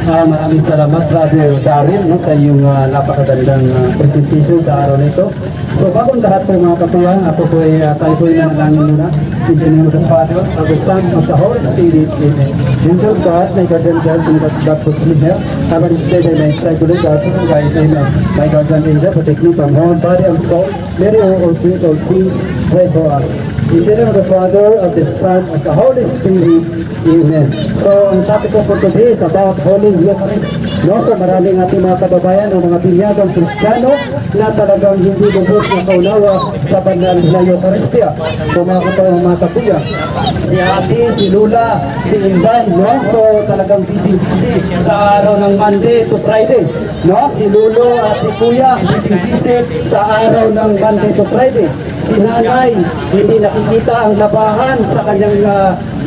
Maraming salamat, Brother Daryl, no, sa iyong napakagandang presentation sa araw na ito. So, bagong lahat po mga kapuya, ako po ay tayo po ay nanalangin muna. In the name of the Father, of the Son, of the Holy Spirit, Amen. Angel of God, my guardian angel, so that God puts me here. Have a stay by my side to the God, so guide him. My guardian angel, protect me from harm, body and soul. Mary, all things, all sins, pray for us. In the name of the Father, of the Son, of the Holy Spirit, Amen. So, ang topic ko for today is about Holy Eucharist. No? So, maraming ating mga kababayan o mga binyagang Kristiyano na talagang hindi lubos na kaunawa sa banal na Eucharistia. So, mga kapuya, si ate, si Lula, si Inday, no? So, talagang busy-busy sa araw ng Monday to Friday. No? Si Lulo at si Kuya, busy-busy sa araw ng Monday to Friday. Si Nanay, hindi nakikita ang labahan sa kanyang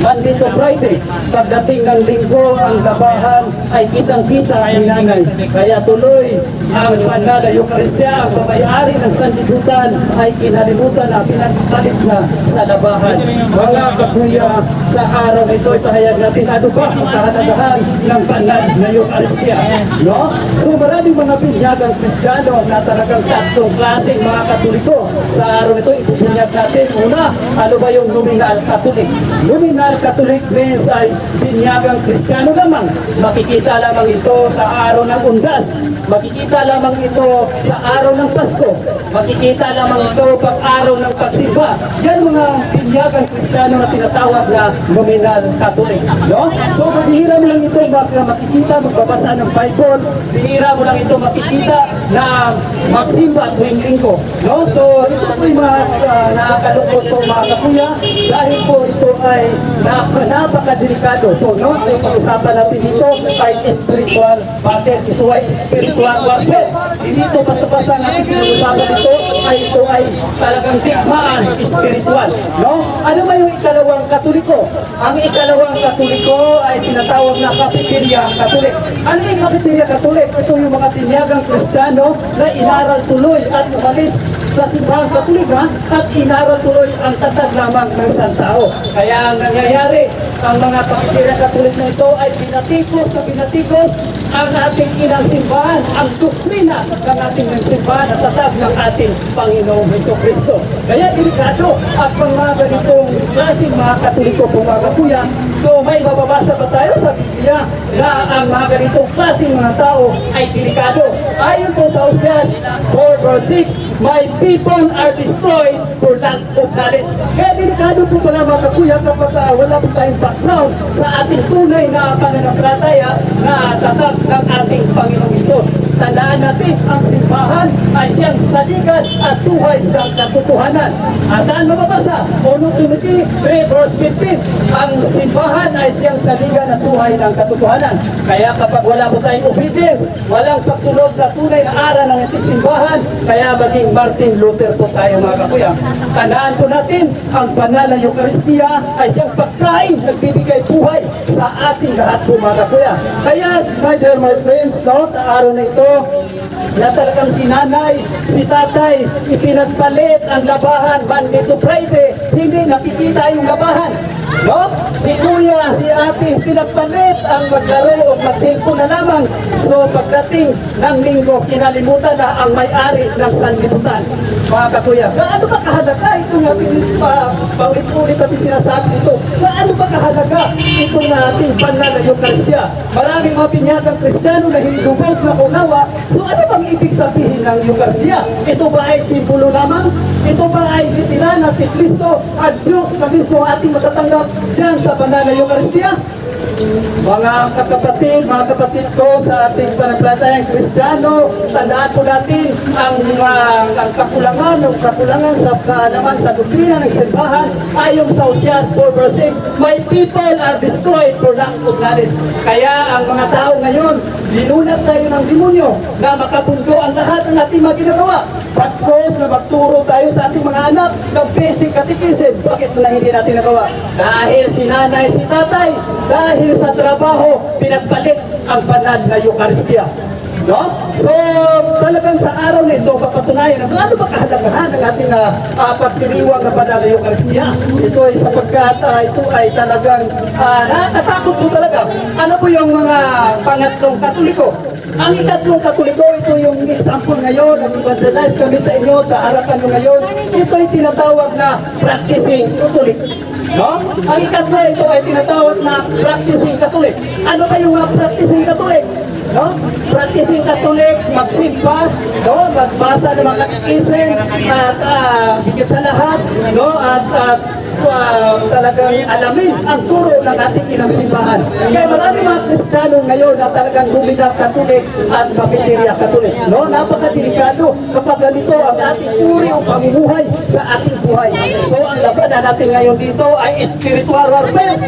Monday to Friday. Pagdating ng linggo, ang labahan ay kitang-kita ni Nanay. Kaya tuloy ang banal na Eucharistia, ang pamayari ng sanlibutan ay kinalimutan na pinagpalit na sa labahan. Mga kapuya, sa araw na ito, ipahayag natin ano ba ang kahalagahan ng banal na Eucharistia. No? So maraming mga binyagang Kristiyano na talagang tatlong klaseng mga Katoliko. Sa araw na ito, ipupunyag natin. Una, ano ba yung nominal Catholic? Nominal Catholic means ay binyagang Kristiyano lamang. Makikita lamang ito sa araw ng Undas. Makikita lamang ito sa araw ng Pasko. Makikita lamang ito pag araw ng pagsimba. Yan mga binyagang Kristiyano na tinatawag na nominal Catholic. No? So, bihira mo lang ito makikita, magbabasa ng Bible. Bihira mo lang ito makikita na magsimba tuwing linggo. No? So, ito po yung mga nakakalungkot po mga kapuya dahil po ito ay napakadelikado po. No? Ang pag-usapan natin dito ay spiritual battle. Ito ay spiritual warfare. Hindi ito basta-basta ang ating pinag-usapan dito ay talagang digmaan spiritual. No? Ano ba yung ikalawang Katoliko? Ang ikalawang Katoliko ay tinatawag na Kapiterya Katolik. Ano yung Kapiterya Katolik? Ito yung mga binyagang Kristiyano na inaral tuloy at umalis sa simbahang Katolika at inaral tuloy ang tatag lamang ng isang tao. Kaya ang nangyayari, ang mga Kapiterya Katolik na ito ay pinatikos ang ating inang simbahan, ang doktrina ng ating simbahan at tatag ng ating Panginoong Jesucristo. Kaya delikado at mga ganitong klaseng mga Katoliko po mga kapuya. So may mababasa ba tayo sa Biblia na ang mga ganitong klaseng mga tao ay delikado? Ayon po sa Oseas 4:6, my people are destroyed for lack of knowledge. Kaya delikado po pala mga kapuya kapag wala po tayong background sa ating tunay na pananampalataya na tatag ng ating Panginoong Hesus. Tandaan natin, ang simbahan ay siyang saligan at suhay ng katotohanan. Saan mababasa? 1 Timothy 3:15. Ang simbahan ay siyang saligan at suhay ng katotohanan. Kaya kapag wala po tayong obedience, walang pagsunod sa tunay na aral ng ating simbahan, kaya maging Martin Luther po tayo mga kapuya. Tandaan po natin, ang banal na Eucharistia ay siyang pagkain, nagbibigay buhay sa ating lahat po mga kapuya. Kaya, my friends, no, sa araw na ito, na talagang si nanay, si tatay, ipinagpalit ang labahan Monday to Friday, hindi nakikita yung labahan. No? Si kuya, si ate, pinagpalit ang maglaro o magsilpo na lamang. So pagdating ng linggo, kinalimutan na ang may-ari ng sanlibutan. Mga kakuya, gaano ba kahalaga itong ating paulit-ulit natin sinasabi dito? Gaano ba kahalaga itong ating banal na Eucharistia? Maraming mga binyagang Kristiyano na hilubos na kunawa. So ano bang ibig sabihin ng Eucharistia? Ito ba ay simbolo lamang? Ito ba ay literal na si Kristo at Diyos na mismo ating matatanggap dyan sa banal na Eucharistia? Mga kapatid ko sa ating pananampalatayang Kristiyano, tandaan po natin ang kakulangan sa kaalaman sa doktrina ng simbahan ayon sa Oseas 4:6, my people are destroyed for lack of knowledge. Kaya ang mga tao ngayon, linunag tayo ng demonyo na makapundo ang lahat ng ating mga ginagawa. Pagkos na magturo tayo sa ating mga anak ng basic catechism. Bakit na hindi natin nagawa? Dahil si nanay, si tatay, dahil sa trabaho, pinagpalit ang banal na Eucharistia. no? So, talagang sa araw na ito, papatunayan na gaano ba kahalagahan ng ating pagdiriwang na banal na Eucharistia. Ito ay sapagkat ito ay talagang nakakatakot po talaga. Ano po yung mga pangatlong Katoliko? Ang ikatlong Katoliko, ito yung example ngayon, ang evangelize kami sa inyo, sa harapan nyo ngayon. Ito ay tinatawag na practicing Catholic. No? Ang ikatlo, ito ay tinatawag na practicing Catholic. Ano ba yung practicing Catholic? No? Practicing Catholic, magsimba, no? Magbasa ng mga katekism, at higit sa lahat, no? At talagang alamin ang turo ng ating inang simbahan. Kaya marami mga Kristiyano ngayon na talagang dominant Katolik at Kapiterya Katolik. No? Napakadelikado kapag ganito ang ating uri o pamumuhay sa ating buhay. So ang labanan natin ngayon dito ay spiritual warfare.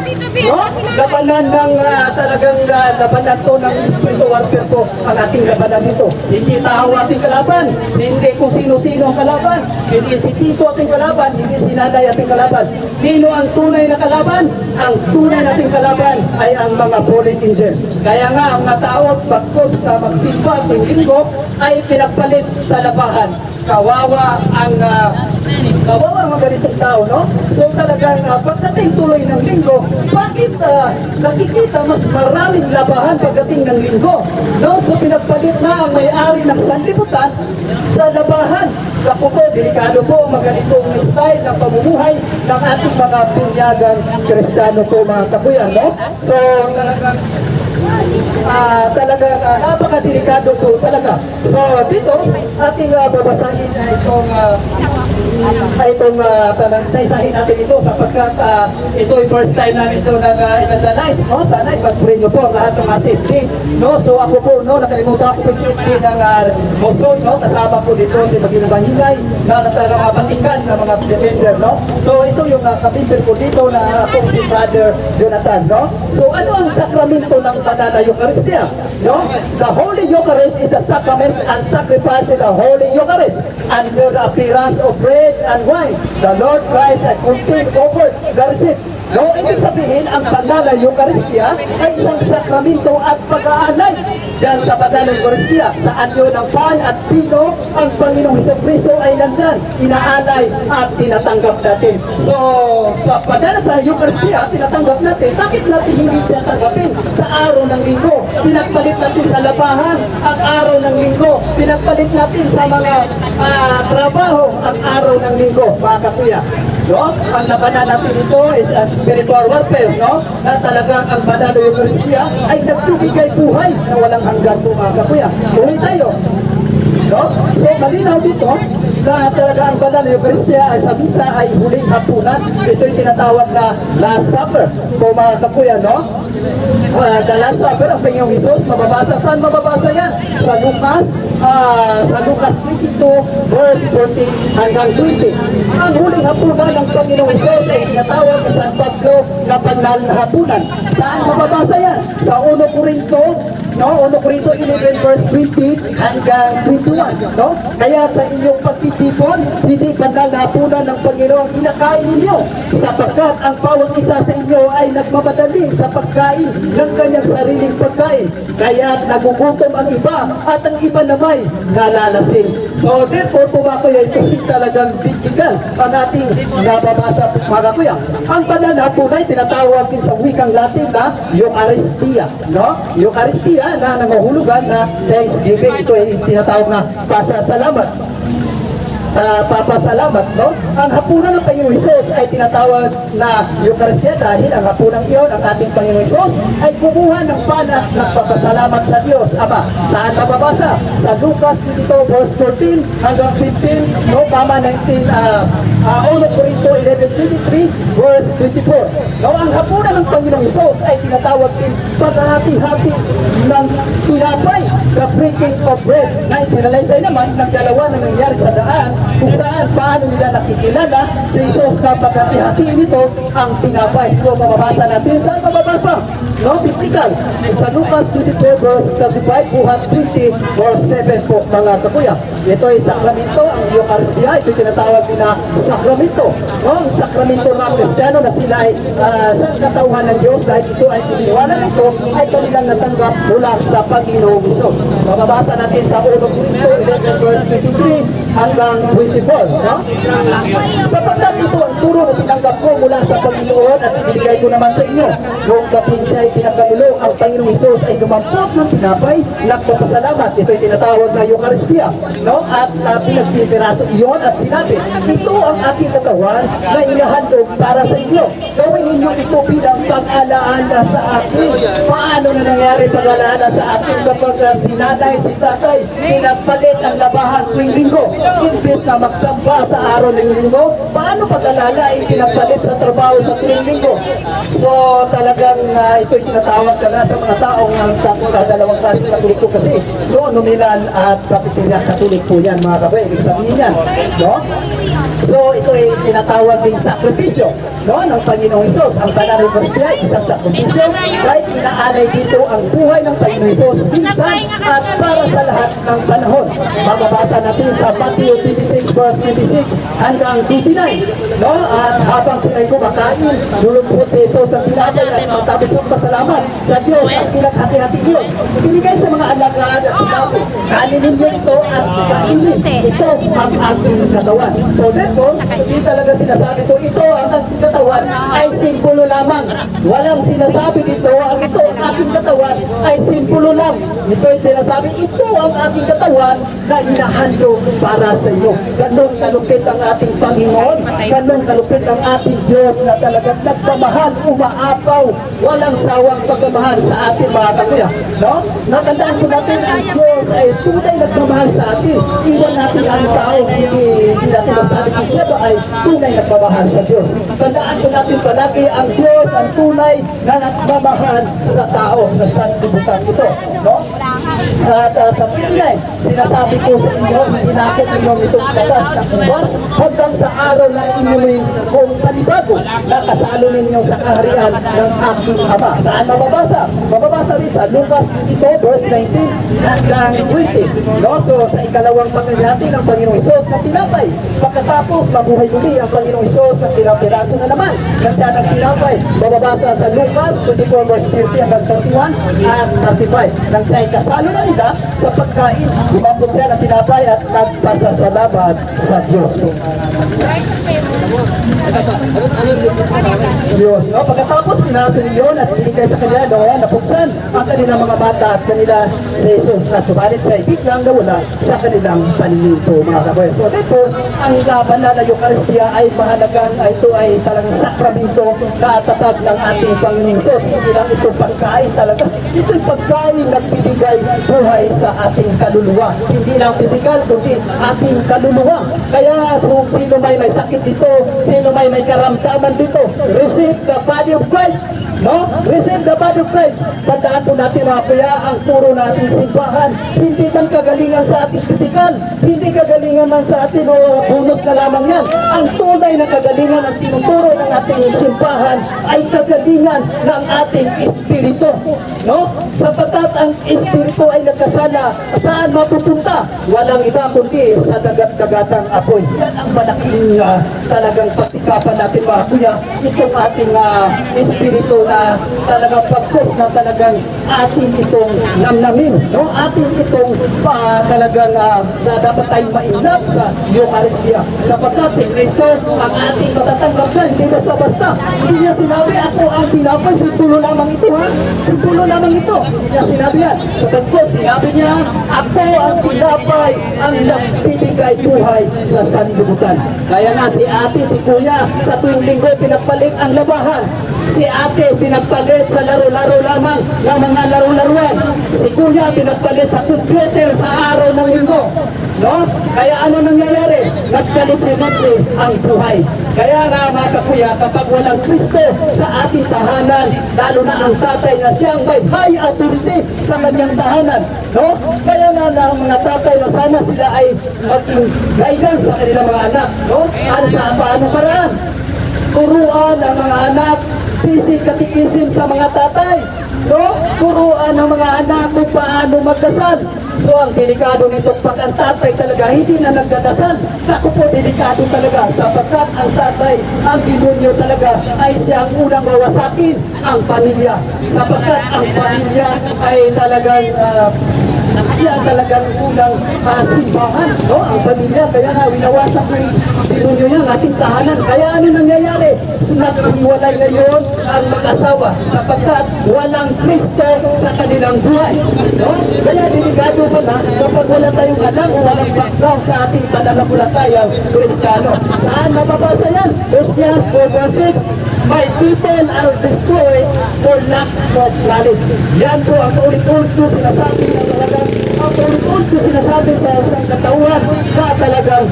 No? Labanan ng talagang labanan to ng spiritual warfare po ang ating labanan dito. Hindi tao ating kalaban, hindi kung sino-sino ang kalaban, hindi si Tito ating kalaban, hindi si Nanay ating kalaban. Sino ang tunay na kalaban? Ang tunay nating kalaban ay ang mga fallen angel. Kaya nga, ang natawag bagkos na magsimba tuwing linggo ay pinagpalit sa labahan. Kawawa ang mga ganitong tao, no? So talagang pagdating tuloy ng linggo, bakit nakikita mas maraming labahan pagdating ng linggo? No? So pinagpalit na ang may-ari ng sanlibutan sa labahan. Ako po, delikado po ang mga ganitong style ng pamumuhay ng ating mga pinyagang Kristiyano po mga kapuyan, no? So talagang napakadelikado po talaga. So dito, ating babasahin na itong isa-isahin natin ito sapagkat ito ay first time namin ito nag-evangelize, no? Sana ipag-pray nyo po ang lahat ng safety, no? So ako po, no, nakalimutan ko po yung safety ng Moson, no? Kasama ko dito si Maging Mahinay na talagang mabatikan ng mga defender, no? So ito yung kapitol ko dito na akong si Brother Jonathan, no? So ano ang sakramento ng banal na Eucharistia, no? The Holy Eucharist is the sacrament and sacrifice in the Holy Eucharist under the appearance of bread and wine. The Lord Christ contained offered the receipt. No, ibig sabihin, ang banal na Eucharistia ay isang sakramento at pag-aalay dyan sa banal na Eucharistia. Sa anyo ng pan at pino, ang Panginoong Jesucristo ay nandyan, inaalay at tinatanggap natin. So, sa banal sa Eucharistia, tinatanggap natin. Bakit natin hindi siya tanggapin sa araw ng linggo? Pinagpalit natin sa labahan ang araw ng linggo. Pinagpalit natin sa mga trabaho ang araw ng linggo, mga kakuya. No? Ang labanan natin ito is a spiritual warfare, no? Na talagang ang banal na Eucharistia ay nagbibigay buhay na walang hanggan po mga kakuya. Tuloy tayo. No? So malinaw dito na talaga ang banal na Eucharistia ay sa misa ay huling hapunan. Ito yung tinatawag na Last Supper po mga kakuya, no? The Last Supper, ang Panginoong Hesus, mababasa. Saan mababasa yan? Sa Lucas 22, verse 14 hanggang 20. Ang huling hapunan ng Panginoong Hesus ay tinatawag ni San Pablo na banal na hapunan. Saan mababasa yan? Sa 1 Corinto, no? 1 Corinto 11 verse 20 hanggang 21, no? Kaya sa inyong pagtitipon, hindi banal na hapunan ng Panginoon kinakain ninyo, sapagkat ang bawat isa sa inyo ay nagmamadali sa pagkain ng kanyang sariling pagkain. Kaya nagugutom ang iba at ang iba naman nalalasing. So therefore po mga kuya, ito talagang biblical ang ating nababasa mga kuya. Ang banal na hapunan ay tinatawag din sa wikang Latin na Eucharistia, no? Eucharistia na nangahulugan na Thanksgiving. Ito ay tinatawag na pasasalamat. Papasalamat, no? Ang hapunan ng Panginoong Hesus ay tinatawag na Eucharistia dahil ang hapunan iyon, ang ating Panginoong Hesus ay kumuha ng pan at nagpapasalamat sa Diyos Ama. Saan mababasa? Sa Lucas 22 verse 14 hanggang 15, no? Tama 19, 1 Corinto 11:23 verse 24. No? Ang hapunan ng Panginoong Hesus ay tinatawag din paghahati-hati ng tinapay, the breaking of bread, na isinalaysay naman ng dalawa na nangyari sa daan kung saan paano nila nakikilala si Jesus na paghati-hatiin nito ang tinapay. So mababasa natin, saan mababasa? no, biblical. Sa Lucas 24 verse 35, buhat 20 verse 7 po mga kakuya. Ito ay sakramento, ang Eucharistia, ito ay tinatawag din na sakramento. No, ang sakramento ng Kristiyano na sila ay sa katauhan ng Diyos dahil ito ay pininiwala nito ay kanilang natanggap mula sa Panginoong Hesus. Mababasa natin sa 1 Corinto 11 verse 23 hanggang 24. No? Sapagkat ito ang turo na tinanggap ko mula sa Panginoon at ibigay ko naman sa inyo. Noong gabing siya ay pinagkanulo, ang Panginoong Hesus ay dumampot ng tinapay, nagpapasalamat. Ito ay tinatawag na Eucharistia. No? At pinagpipiraso iyon at sinabi, ito ang aking katawan na inahandog para sa inyo. Gawin ninyo ito bilang pag-alaala sa akin. Paano na nangyari pag-alaala sa akin kapag si nanay, si tatay, pinagpalit ang labahan tuwing linggo? Imbes na magsamba sa araw ng linggo, paano pag-alala ay pinagpalit sa trabaho sa tuwing linggo? So talagang ito'y tinatawag ka na sa mga taong dalawang klase katoliko kasi no, nominal at katolik po yan mga kabay, ibig sabihin yan, no? So ito ay tinatawag ding sakripisyo, no, ng Panginoong Hesus. Ang banal na Eucharistia ay isang sakripisyo dahil inaalay dito ang buhay ng Panginoong Hesus minsan at para sa lahat ng panahon. Mababasa natin sa Matthew 26 verse 26 hanggang 29, no? At habang sila'y kumakain, lulumpot si Hesus ang tinapay at matapos ng pasalamat sa Diyos at pinaghati-hati iyon. Ibinigay sa mga alagad at sinabi, kanin ninyo ito at kainin. Ito ang aking katawan. So therefore, hindi talaga sinasabi ito ang aking katawan ay simbolo lamang. Walang sinasabi dito, ang ito ang aking katawan ay simbolo lang. Ito ay sinasabi, ito ang aking katawan na hinahandog para sa inyo. Ganun kalupit ang ating Panginoon, ganun kalupit ang ating Diyos na talagang nagmamahal, umaapaw, walang sawang pagmamahal sa ating mga kakuya. No? Natandaan po natin, ang Diyos ay tunay nagmamahal sa atin. Iwan natin ang tao, hindi natin masabi kung siya ba ay tunay nagmamahal sa Diyos. Tandaan po natin palagi, ang Diyos ang tunay na nagmamahal sa tao na sanlibutan ito. No? At sa 29, sinasabi ko sa inyo, hindi na ako inom itong katas ng ubas hanggang sa araw na inumin kong panibago na kasalo ninyo sa kaharian ng aking Ama. Saan mababasa? Mababasa rin sa Lucas 22 verse 19 hanggang 20. No? So sa ikalawang paghahati ng Panginoong Hesus na tinapay, pagkatapos mabuhay muli ang Panginoong Hesus ng pinapiraso na naman na siya ng tinapay. Mababasa sa Lucas 24 verse 30 hanggang 31 at 35. Nang siya ay kasalo na nila sa pagkain, lumambot siya ng tinapay at nagpasasalamat sa Diyos. Diyos, no? Pagkatapos pinaso niyon at binigay sa kanila, no, napuksan ang kanilang mga mata at kanila sa Jesus at subalit sa biglang nawala sa kanilang paningin po mga kaboy. So therefore, ang banal na Eucharistia ay mahalagang, ito ay talagang sakramento katatag ng ating Panginoong Hesus. Hindi lang ito pagkain talaga, ito'y pagkain nagbibigay buhay sa ating kaluluwa. Hindi lang physical, kundi ating kaluluwa. Kaya sino may sakit dito, sino may karamdaman dito, receive the body of Christ. No? Receive the body of Christ. Tandaan po natin mga kuya, ang turo na ating simbahan, hindi man kagalingan sa ating physical, hindi kagalingan man sa ating bonus na lamang yan. Ang tunay na kagalingan at tinuturo ng ating simbahan ay kagalingan ng ating espiritu. No? Sapagkat ang espiritu ay nagkasala, saan mapupunta? Walang iba kundi sa dagat-dagatang apoy. Yan ang malaking talagang pagsikapan natin mga kuya, itong ating espiritu na talagang pagkos na talagang atin itong namnamin, no? Atin itong talagang na dapat tayong mainlap sa Eucharistia. Sapagkat si Kristo ang ating matatanggap na, hindi basta-basta. Hindi niya sinabi, ako ang tinapay, simpulo lamang ito ha? Simpulo lamang ito. Hindi niya sinabi yan. Sapagkat sinabi niya, ako ang tinapay, ang nagbibigay buhay sa sanlibutan. Kaya nga si ate, si kuya, sa tuwing linggo pinagpalit ang labahan. Si ate pinagpalit sa laro-laro lamang ng mga laro-laruan. Si kuya pinagpalit sa computer sa araw ng linggo. No? Kaya ano nangyayari? Nagkalit-silitsi ang buhay. Kaya nga mga kakuya, kapag walang Kristo sa ating tahanan, lalo na ang tatay na siyang may high authority sa kanyang tahanan, no? Kaya nga na ang mga tatay na sana sila ay maging guidance sa kanilang mga anak, no? Ano sa paano paraan? Turuan ang mga anak basic katikisim sa mga tatay. No? Turuan ng mga anak kung paano magdasal. So ang delikado nito pag ang tatay talaga hindi na nagdadasal. Naku po, delikado talaga sapagkat ang tatay, ang demonyo talaga ay siya ang unang wawasakin ang pamilya. Sapagkat ang pamilya ay talagang siya talagang unang simbahan, no? Ang pamilya, kaya nga winawasak ng demonyo niya ang ating tahanan. Kaya ano nangyayari? Naghiwalay ngayon ang mag-asawa sapagkat walang Kristo sa kanilang buhay, no? Kaya delikado pala kapag wala tayong alam o walang background sa ating pananampalatayang Kristiyano. Saan mababasa yan? Hosea 4:6, my people are destroyed for lack of knowledge. Yan po ang ulit-ulit ko sinasabi na talagang ulit-ulit ko sinasabi sa isang katauhan na talagang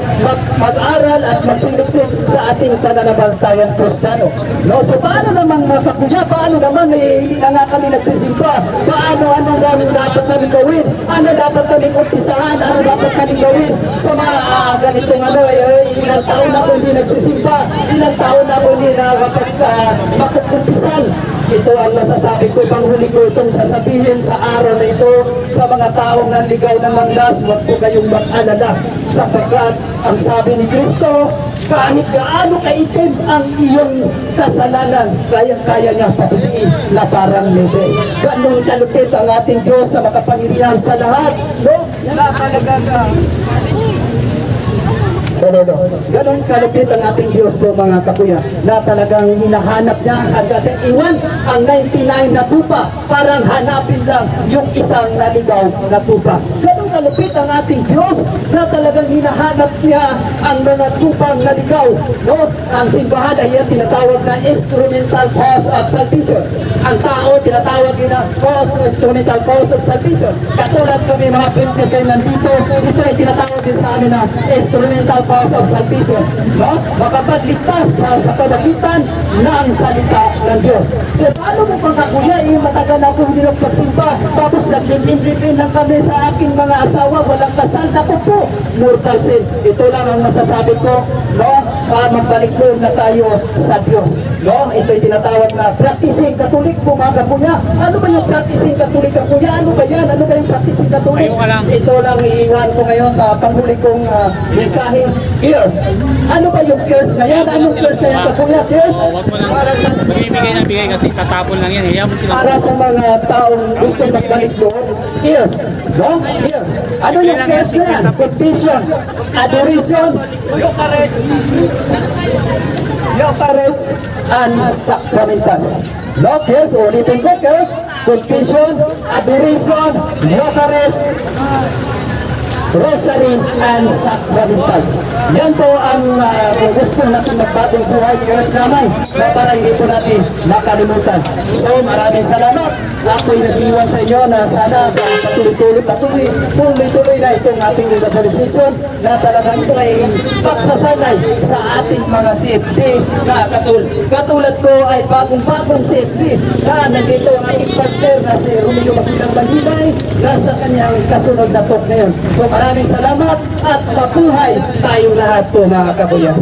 mag-aral at magsiliksik sa ating pananampalatayang Kristiyano. No? So paano naman mga kakuya? Paano naman hindi na nga kami nagsisimpa? Ano dapat namin gawin? Ano dapat namin umpisahan? Ano dapat namin gawin sa mga ganitong ilang taon na kung hindi nagsisimpa? Ilang taon na kung hindi makukumpisal? Ito ang masasabi ko, panghuli ko itong sasabihin sa araw na ito sa mga taong nanligaw ng landas, huwag po kayong mag-alala sapagkat ang sabi ni Kristo, kahit gaano kaitim ang iyong kasalanan, kaya niya pabuliin na parang nebe. Ganun kalupit ang ating Diyos na makapangyarihan sa lahat, no? Na talagang Ganon kalupit ang ating Diyos po mga kakuya na talagang hinahanap niya hanggang sa iwan ang 99 na tupa parang hanapin lang yung isang naligaw na tupa. Ganon kalupit ang ating Diyos na talagang hinahanap niya ang mga tupang naligaw. No? Ang simbahan ay yan tinatawag na instrumental cause of salvation. Ang tao tinatawag na instrumental cause of salvation. Katulad kami mga prinsipe nandito, ito ay tinatawag din sa amin na instrumental cause of salvation, no? Makapagligtas sa pamagitan ng salita ng Diyos. So paano mo pang kakuya, matagal na akong hindi nagpagsimba, tapos nag-live-in lang kami sa aking mga asawa, walang kasal, naku po, mortal sin. Ito lang ang masasabi ko, no? Magbalik doon na tayo sa Diyos, no? Ito'y tinatawag na practicing Katolik po mga kakuya. Ano ba yung practicing Katolik kakuya? Ano ba yan? Ano ba yung practicing Katolik? Ito lang iiwan ko ngayon sa panghuli kong mensahe. Cares. Ano ba yung cares na yan? Anong cares na yan kakuya? Cares? Huwag mo lang magbibigay na bigay kasi tatapon lang yan. Hayaan mo sila. Para sa mga taong gusto magbalik doon, cares. No? Cares. Ano yung cares na yan? Confession, adoration, Eucharist, and sacramentals. No cares, ulitin ko, cares, confession, adoration, Eucharist, rosary, and sacramentals. Yan po ang gusto natin magbagong buhay, cares naman, na para hindi po natin nakalimutan. So maraming salamat. Ako'y nag-iwan sa inyo na sana patuloy-tuloy na itong ating evangelization na talagang ito ay pagsasanay sa ating mga CFD na katulad ko ay bagong CFD na nandito ang ating partner na si Romeo Magdang Banhinay na sa kanyang kasunod na talk ngayon. So maraming salamat at mabuhay tayong lahat po mga kabuyan.